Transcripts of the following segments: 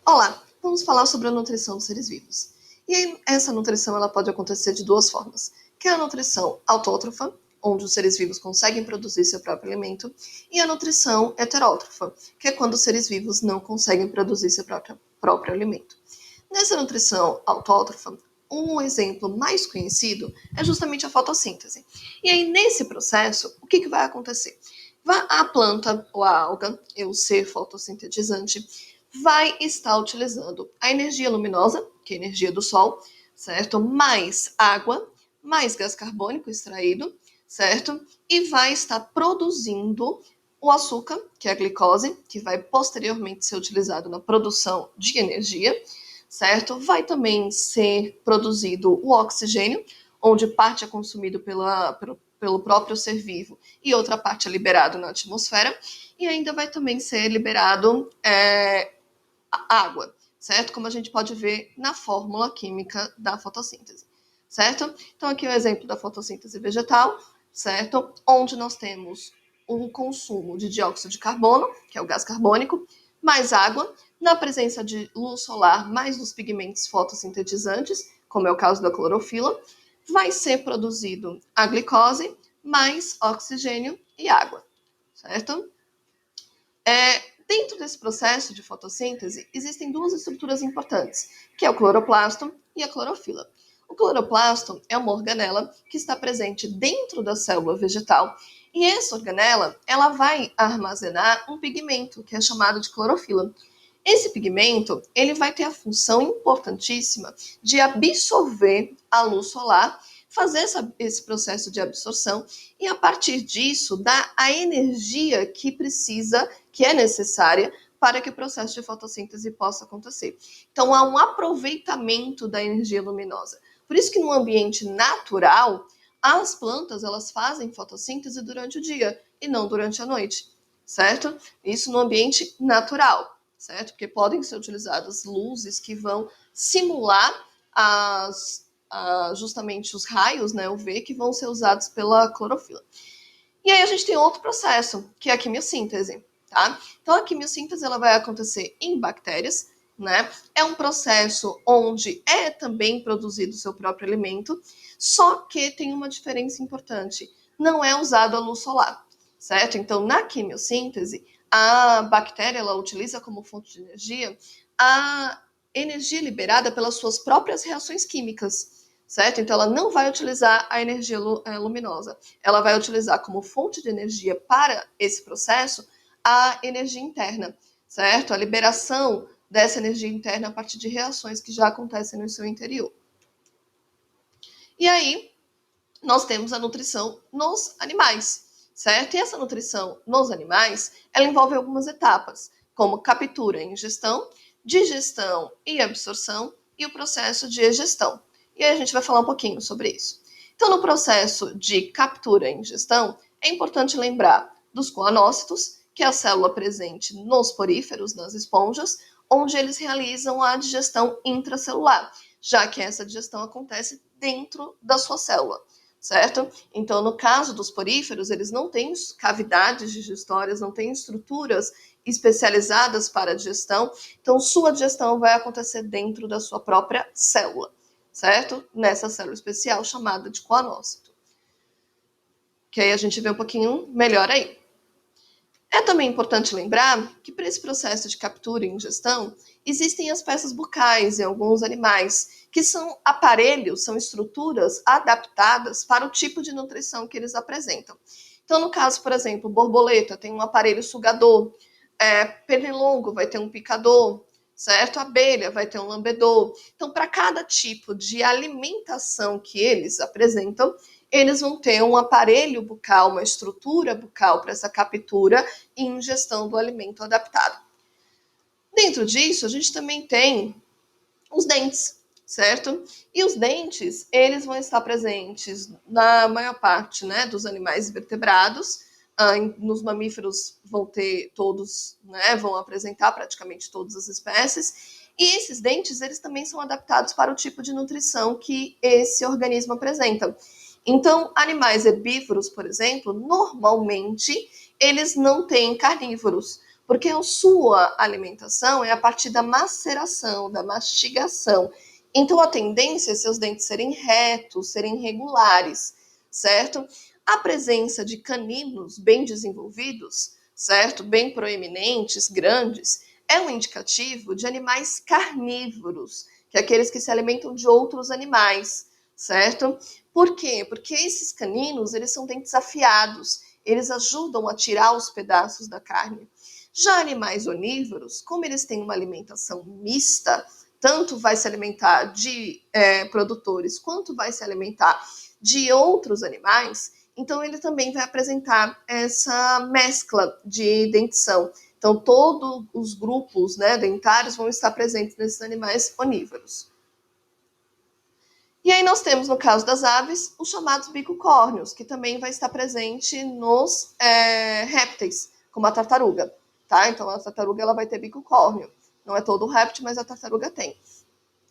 Olá, vamos falar sobre a nutrição dos seres vivos. E aí, essa nutrição ela pode acontecer de duas formas, que é a nutrição autótrofa, onde os seres vivos conseguem produzir seu próprio alimento, e a nutrição heterótrofa, que é quando os seres vivos não conseguem produzir seu próprio alimento. Nessa nutrição autótrofa, um exemplo mais conhecido é justamente a fotossíntese. E aí, nesse processo, o que vai acontecer? A planta ou a alga, o ser fotossintetizante, vai estar utilizando a energia luminosa, que é a energia do sol, certo? Mais água, mais gás carbônico extraído, certo? E vai estar produzindo o açúcar, que é a glicose, que vai posteriormente ser utilizado na produção de energia, certo? Vai também ser produzido o oxigênio, onde parte é consumido pelo próprio ser vivo e outra parte é liberado na atmosfera, e ainda vai também ser liberado água, certo? Como a gente pode ver na fórmula química da fotossíntese, certo? Então aqui é o exemplo da fotossíntese vegetal, certo? Onde nós temos o consumo de dióxido de carbono, que é o gás carbônico, mais água, na presença de luz solar, mais dos pigmentos fotossintetizantes, como é o caso da clorofila, vai ser produzido a glicose, mais oxigênio e água, certo? Dentro desse processo de fotossíntese, existem duas estruturas importantes, que é o cloroplasto e a clorofila. O cloroplasto é uma organela que está presente dentro da célula vegetal e essa organela ela vai armazenar um pigmento que é chamado de clorofila. Esse pigmento ele vai ter a função importantíssima de absorver a luz solar, fazer esse processo de absorção e a partir disso dar a energia que precisa, que é necessária para que o processo de fotossíntese possa acontecer. Então há um aproveitamento da energia luminosa. Por isso que no ambiente natural as plantas elas fazem fotossíntese durante o dia e não durante a noite, certo? Isso no ambiente natural, certo? Porque podem ser utilizadas luzes que vão simular justamente os raios, né, UV, que vão ser usados pela clorofila. E aí a gente tem outro processo, que é a quimiossíntese, tá? Então a quimiossíntese ela vai acontecer em bactérias, né? É um processo onde é também produzido o seu próprio alimento, só que tem uma diferença importante, não é usado a luz solar, certo? Então na quimiossíntese, a bactéria ela utiliza como fonte de energia a energia liberada pelas suas próprias reações químicas, certo? Então ela não vai utilizar a energia luminosa, ela vai utilizar como fonte de energia para esse processo a energia interna, certo? A liberação dessa energia interna a partir de reações que já acontecem no seu interior. E aí, nós temos a nutrição nos animais, certo? E essa nutrição nos animais, ela envolve algumas etapas, como captura e ingestão, digestão e absorção e o processo de egestão. E aí a gente vai falar um pouquinho sobre isso. Então, no processo de captura e ingestão, é importante lembrar dos coanócitos, que é a célula presente nos poríferos, nas esponjas, onde eles realizam a digestão intracelular, já que essa digestão acontece dentro da sua célula, certo? Então, no caso dos poríferos, eles não têm cavidades digestórias, não têm estruturas especializadas para a digestão, então sua digestão vai acontecer dentro da sua própria célula, certo? Nessa célula especial chamada de coanócito. Que aí a gente vê um pouquinho melhor aí. É também importante lembrar que para esse processo de captura e ingestão, existem as peças bucais em alguns animais, que são aparelhos, são estruturas adaptadas para o tipo de nutrição que eles apresentam. Então, no caso, por exemplo, borboleta tem um aparelho sugador, pernilongo vai ter um picador, certo? Abelha vai ter um lambedor. Então, para cada tipo de alimentação que eles apresentam, eles vão ter um aparelho bucal, uma estrutura bucal para essa captura e ingestão do alimento adaptado. Dentro disso, a gente também tem os dentes, certo? E os dentes, eles vão estar presentes na maior parte, né, dos animais vertebrados. Nos mamíferos vão ter todos, né, vão apresentar praticamente todas as espécies. E esses dentes, eles também são adaptados para o tipo de nutrição que esse organismo apresenta. Então, animais herbívoros, por exemplo, normalmente eles não têm carnívoros, Porque a sua alimentação é a partir da maceração, da mastigação. Então, a tendência é seus dentes serem retos, serem regulares, certo? A presença de caninos bem desenvolvidos, certo? Bem proeminentes, grandes, é um indicativo de animais carnívoros, que é aqueles que se alimentam de outros animais, certo? Por quê? Porque esses caninos, eles são dentes afiados, eles ajudam a tirar os pedaços da carne. Já animais onívoros, como eles têm uma alimentação mista, tanto vai se alimentar de produtores, quanto vai se alimentar de outros animais, então ele também vai apresentar essa mescla de dentição. Então, todos os grupos, né, dentários vão estar presentes nesses animais onívoros. E aí nós temos, no caso das aves, os chamados bicocórneos, que também vai estar presente nos répteis, como a tartaruga. Tá? Então, a tartaruga ela vai ter bicocórneo. Não é todo réptil, mas a tartaruga tem.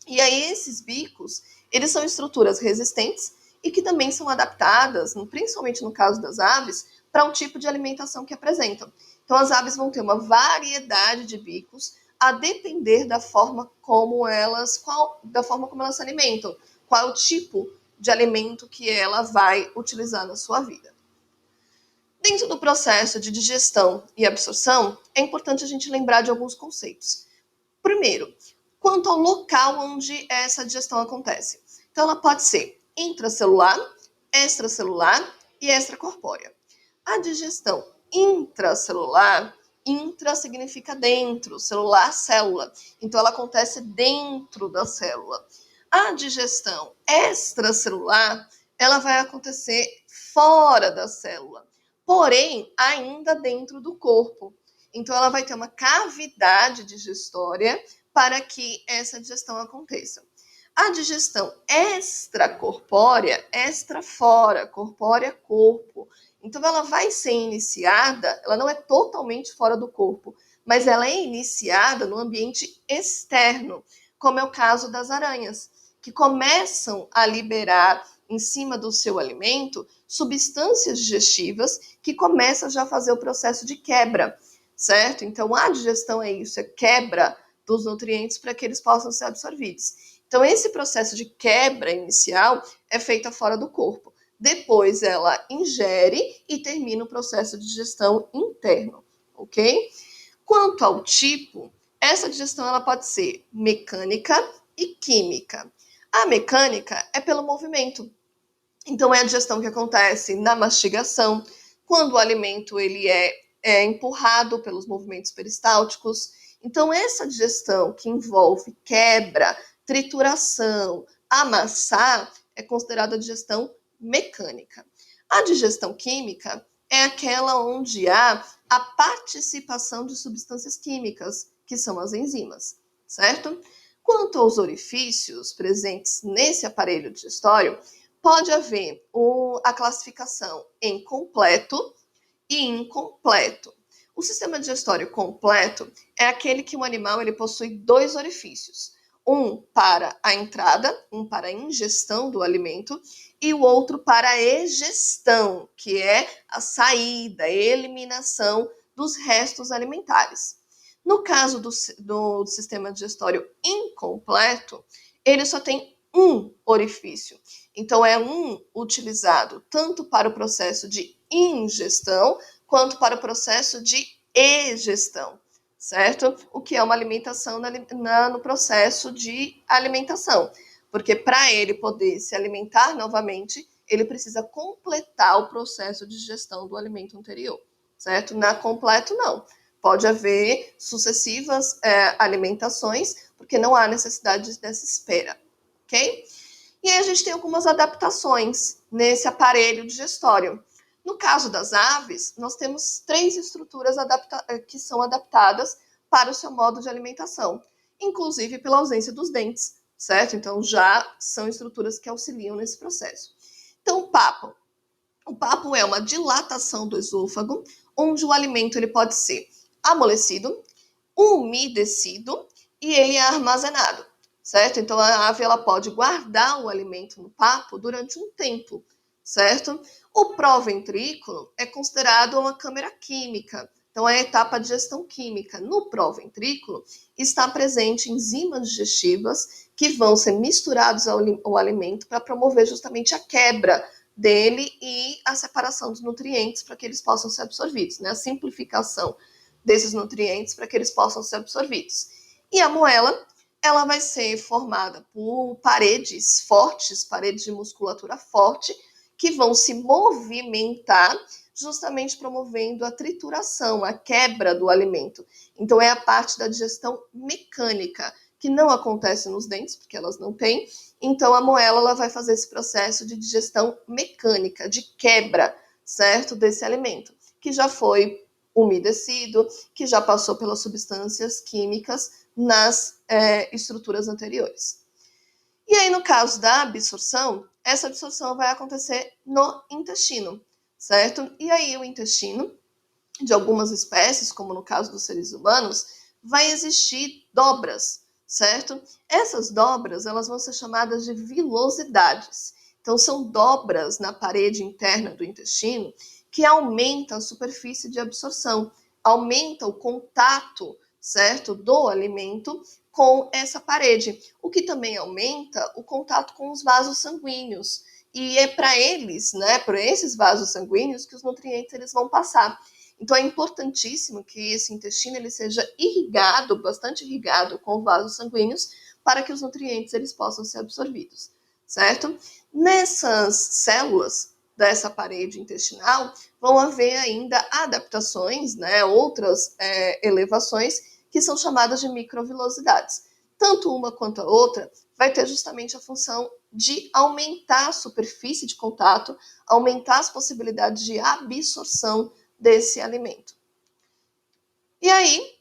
E aí, esses bicos, eles são estruturas resistentes e que também são adaptadas, principalmente no caso das aves, para um tipo de alimentação que apresentam. Então, as aves vão ter uma variedade de bicos a depender da forma como elas se alimentam, qual é o tipo de alimento que ela vai utilizar na sua vida. Dentro do processo de digestão e absorção, é importante a gente lembrar de alguns conceitos. Primeiro, quanto ao local onde essa digestão acontece. Então, ela pode ser intracelular, extracelular e extracorpórea. A digestão intracelular, intra significa dentro, celular, célula. Então, ela acontece dentro da célula. A digestão extracelular, ela vai acontecer fora da célula, porém, ainda dentro do corpo. Então, ela vai ter uma cavidade digestória para que essa digestão aconteça. A digestão extracorpórea, extra fora, corpórea corpo. Então, ela vai ser iniciada, ela não é totalmente fora do corpo, mas ela é iniciada no ambiente externo, como é o caso das aranhas, que começam a liberar em cima do seu alimento substâncias digestivas que começam já a fazer o processo de quebra, certo? Então, a digestão é isso, é quebra dos nutrientes para que eles possam ser absorvidos. Então, esse processo de quebra inicial é feito fora do corpo. Depois, ela ingere e termina o processo de digestão interno, ok? Quanto ao tipo, essa digestão ela pode ser mecânica e química. A mecânica é pelo movimento. Então, é a digestão que acontece na mastigação, quando o alimento ele é empurrado pelos movimentos peristálticos. Então, essa digestão que envolve quebra, trituração, amassar, é considerada digestão mecânica. A digestão química é aquela onde há a participação de substâncias químicas, que são as enzimas, certo? Quanto aos orifícios presentes nesse aparelho digestório, pode haver a classificação em completo e incompleto. O sistema digestório completo é aquele que o animal ele possui dois orifícios. Um para a entrada, um para a ingestão do alimento, e o outro para a egestão, que é a saída, a eliminação dos restos alimentares. No caso do sistema digestório incompleto, ele só tem um orifício. Então, é um utilizado tanto para o processo de ingestão, quanto para o processo de egestão, certo? O que é uma alimentação no processo de alimentação. Porque para ele poder se alimentar novamente, ele precisa completar o processo de digestão do alimento anterior, certo? Na completo, não. Pode haver sucessivas alimentações, porque não há necessidade dessa espera, ok? E aí a gente tem algumas adaptações nesse aparelho digestório. No caso das aves, nós temos três estruturas que são adaptadas para o seu modo de alimentação, inclusive pela ausência dos dentes, certo? Então já são estruturas que auxiliam nesse processo. Então, o papo. O papo é uma dilatação do esôfago, onde o alimento ele pode ser amolecido, umedecido e ele é armazenado, certo? Então a ave ela pode guardar o alimento no papo durante um tempo, certo? O proventrículo é considerado uma câmara química, Então, é a etapa de digestão química. No proventrículo, está presente enzimas digestivas que vão ser misturados ao alimento para promover justamente a quebra dele e a separação dos nutrientes para que eles possam ser absorvidos, né? A simplificação desses nutrientes para que eles possam ser absorvidos. E a moela, ela vai ser formada por paredes fortes, paredes de musculatura forte, que vão se movimentar, justamente promovendo a trituração, a quebra do alimento. Então, é a parte da digestão mecânica, que não acontece nos dentes, porque elas não têm. Então, a moela ela vai fazer esse processo de digestão mecânica, de quebra, certo? Desse alimento, que já foi umedecido, que já passou pelas substâncias químicas nas estruturas anteriores. E aí, no caso da absorção, essa absorção vai acontecer no intestino, certo? E aí, o intestino, de algumas espécies, como no caso dos seres humanos, vai existir dobras, certo? Essas dobras, elas vão ser chamadas de vilosidades. Então, são dobras na parede interna do intestino que aumenta a superfície de absorção, aumenta o contato, certo, do alimento com essa parede, o que também aumenta o contato com os vasos sanguíneos. E é para eles, né, para esses vasos sanguíneos que os nutrientes eles vão passar. Então é importantíssimo que esse intestino ele seja irrigado, bastante irrigado com vasos sanguíneos, para que os nutrientes eles possam ser absorvidos, certo? Nessas células dessa parede intestinal vão haver ainda adaptações, né, outras elevações que são chamadas de microvilosidades. Tanto uma quanto a outra vai ter justamente a função de aumentar a superfície de contato, aumentar as possibilidades de absorção desse alimento. E aí,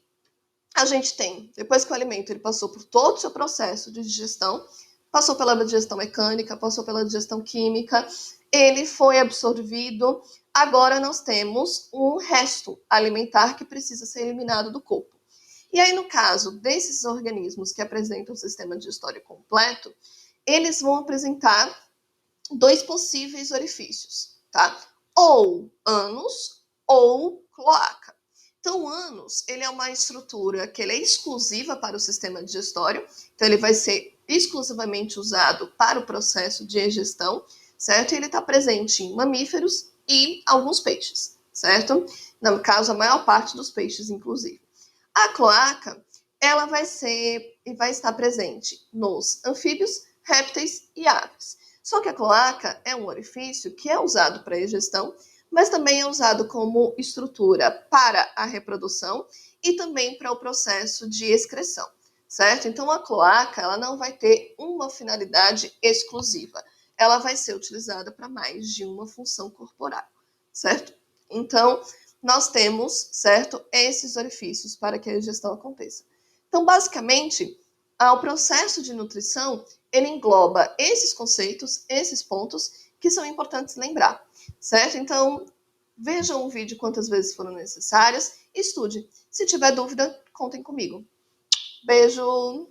a gente tem, depois que o alimento ele passou por todo o seu processo de digestão, passou pela digestão mecânica, passou pela digestão química, ele foi absorvido, agora nós temos um resto alimentar que precisa ser eliminado do corpo. E aí, no caso desses organismos que apresentam o sistema digestório completo, eles vão apresentar dois possíveis orifícios, tá? Ou ânus ou cloaca. Então, o ânus, ele é uma estrutura que ele é exclusiva para o sistema digestório, então ele vai ser exclusivamente usado para o processo de digestão, certo? E ele está presente em mamíferos e alguns peixes, certo? No caso, a maior parte dos peixes, inclusive. A cloaca, ela vai ser e vai estar presente nos anfíbios, répteis e aves. Só que a cloaca é um orifício que é usado para a digestão, mas também é usado como estrutura para a reprodução e também para o processo de excreção, certo? Então, a cloaca ela não vai ter uma finalidade exclusiva. Ela vai ser utilizada para mais de uma função corporal, certo? Então, nós temos, certo, esses orifícios para que a digestão aconteça. Então, basicamente, o processo de nutrição, ele engloba esses conceitos, esses pontos que são importantes lembrar, certo? Então, vejam o vídeo quantas vezes foram necessárias, estude. Se tiver dúvida, contem comigo. Beijo!